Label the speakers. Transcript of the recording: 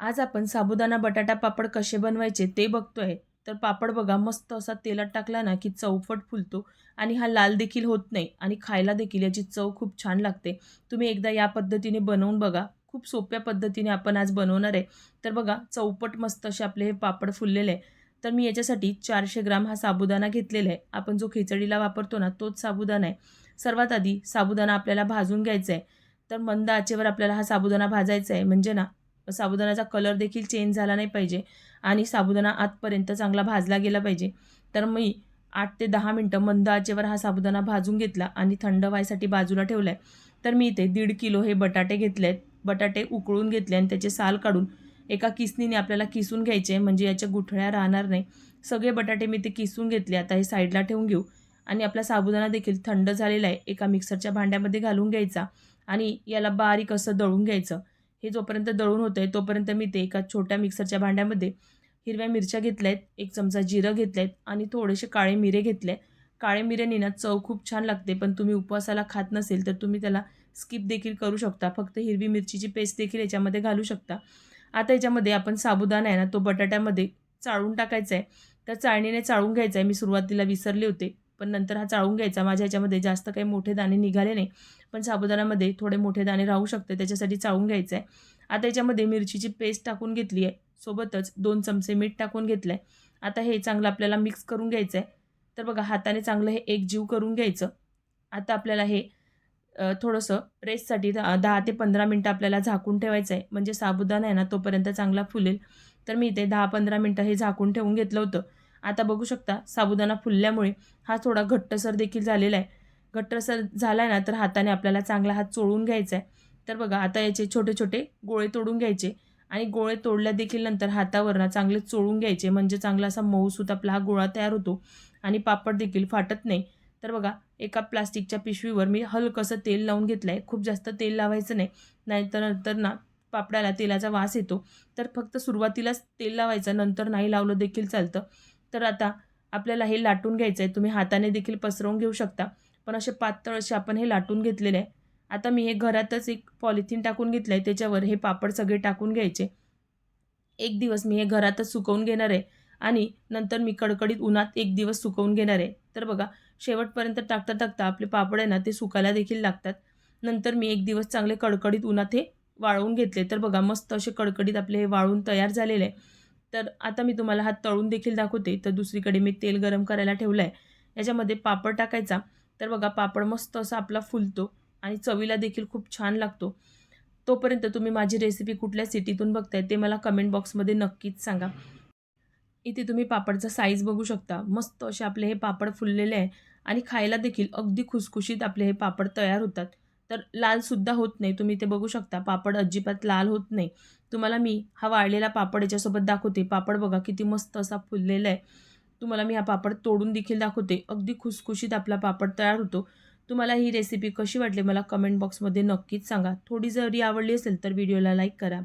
Speaker 1: आज आपण साबुदाणा बटाटा पापड कसे बनवायचे ते बघतोय. तर पापड बघा मस्त असा तेलात टाकला ना, की चौफट फुलतो आणि हा लाल देखील होत नाही आणि खायला देखील याची चव खूप छान लागते. तुम्ही एकदा या पद्धतीने बनवून बघा. खूप सोप्या पद्धतीने आपण आज बनवणार आहे. तर बघा चौपट मस्त असे आपले हे पापड फुललेले आहे. तर मी याच्यासाठी 400 ग्राम हा साबुदाणा घेतलेला आहे. आपण जो खिचडीला वापरतो ना, तोच साबुदाणा आहे. सर्वात आधी साबुदाणा आपल्याला भाजून घ्यायचा आहे. तर मंद आचेवर आपल्याला हा साबुदाणा भाजायचा आहे. म्हणजे ना साबुदाण्याचा कलर देखील चेंज झाला नाही पाहिजे आणि साबुदाणा आतपर्यंत चांगला भाजला गेला पाहिजे. तर मी 8 ते 10 मिनिटं मंद आचेवर हा साबुदाणा भाजून घेतला आणि थंड व्हायसाठी बाजूला ठेवला आहे. तर मी इथे 1.5 किलो हे बटाटे घेतले आहेत. बटाटे उकळून घेतले आणि त्याचे साल काढून एका किसणीने आपल्याला किसून घ्यायचे म्हणजे याच्या गुठळ्या राहणार नाही. सगळे बटाटे मी ते किसून घेतले. आता हे साईडला ठेवून घेऊ आणि आपला साबुदाणा देखील थंड झालेला आहे. एका मिक्सरच्या भांड्यामध्ये घालून घ्यायचा आणि याला बारीक असं दळून घ्यायचं. हे जोपर्यंत दळून होतंय तोपर्यंत मी ते एका छोट्या मिक्सरच्या भांड्यामध्ये हिरव्या मिरच्या घेतल्या आहेत, 1 चमचा जिरं घेतलं आहे आणि थोडेसे काळे मिरे घेतले. काळे मिऱ्यानी ना चव खूप छान लागते, पण तुम्ही उपवासाला खात नसेल तर तुम्ही त्याला स्किप देखील करू शकता. फक्त हिरवी मिरचीची पेस्ट देखील याच्यामध्ये घालू शकता. आता याच्यामध्ये आपण साबुदाणा आहे ना, तो बटाट्यामध्ये चाळून टाकायचा आहे. तर चाळणीने चाळून घ्यायचा आहे. मी सुरुवातीला विसरले होते, पण नंतर हा चाळून घ्यायचा. माझ्या ह्याच्यामध्ये जास्त काही मोठे दाणे निघाले नाही, पण साबुदाण्यामध्ये थोडे मोठे दाणे राहू शकते, त्याच्यासाठी चाळून घ्यायचं आहे. आता याच्यामध्ये मिरचीची पेस्ट टाकून घेतली आहे. सोबतच 2 चमचे मीठ टाकून घेतलं आहे. आता हे चांगलं आपल्याला मिक्स करून घ्यायचं आहे. तर बघा हाताने चांगलं हे एकजीव करून घ्यायचं. आता आपल्याला हे थोडंसं रेस्टसाठी 10 ते 15 मिनिटं आपल्याला झाकून ठेवायचं आहे. म्हणजे साबुदाणा आहे ना तोपर्यंत चांगला फुलेल. तर मी इथे 10-15 मिनिटं हे झाकून ठेवून घेतलं होतं. आता बघू शकता साबुदाणा फुलल्यामुळे हा थोडा घट्टसर देखील झालेला आहे. घट्टसर झाला आहे ना तर हाताने आपल्याला चांगला हात चोळून घ्यायचा आहे. तर बघा आता याचे छोटे-छोटे गोळे तोडून घ्यायचे आणि गोळे तोडल्या देखील नंतर हातावर ना चांगले चोळून घ्यायचे. म्हणजे चांगला असा मऊसूत आपला हा गोळा तयार होतो आणि पापड देखील फाटत नाही. तर बघा एका प्लास्टिकच्या पिशवीवर मी हलकंसं तेल लावून घेतलं आहे. खूप जास्त तेल लावायचं नाही. नाहीतर नंतर ना पापडाला तेलाचा वास येतो. तर फक्त सुरुवातीलाच तेल लावायचं, नंतर नाही लावलं देखील चालतं. तर आता आपल्याला हे लाटून घ्यायचं आहे. तुम्ही हाताने देखील पसरवून घेऊ शकता. पण असे पातळ असे आपण हे लाटून घेतलेले आहे. आता मी हे घरातच एक पॉलिथिन टाकून घेतलं आहे. त्याच्यावर हे पापड सगळे टाकून घ्यायचे. एक दिवस मी हे घरातच सुकवून घेणार आहे आणि नंतर मी कडकडीत उन्हात 1 दिवस सुकवून घेणार आहे. तर बघा शेवटपर्यंत टाकता-टाकता आपले पापड आहे ना ते सुकायला देखील लागतात. नंतर मी 1 दिवस चांगले कडकडीत उन्हात हे वाळवून घेतले. तर बघा मस्त असे कडकडीत आपले हे वाळून तयार झालेले आहे. तर आता मी तुम्हाला हा तळून देखील दाखवते. तर दुसरीकडे मी तेल गरम करायला ठेवलं आहे. याच्यामध्ये पापड टाकायचा. तर बघा पापड मस्त असा आपला फुलतो आणि चवीला देखील खूप छान लागतो. तोपर्यंत तुम्ही माझी रेसिपी कुठल्या सिटीतून बघताय ते मला कमेंट बॉक्समध्ये नक्कीच सांगा. इथे तुम्ही पापडचा साईज बघू शकता. मस्त असे आपले हे पापड फुललेले आहे आणि खायला देखील अगदी खुसखुशीत आपले हे पापड तयार होतात. तर लालसुद्धा होत नाही. तुम्ही इथे बघू शकता पापड अजिबात लाल होत नाही. तुम्हाला मी हा वाळलेला पापड याच्यासोबत दाखवते. पापड बघा किती मस्त असा फुललेला आहे. तुम्हाला मी हा पापड तोडून देखील दाखवते. अगदी खुसखुशीत आपला पापड तयार होतो. तुम्हाला ही रेसिपी कशी वाटली मला कमेंट बॉक्समध्ये नक्कीच सांगा. थोडी जरी आवडली असेल तर व्हिडिओला लाईक करा.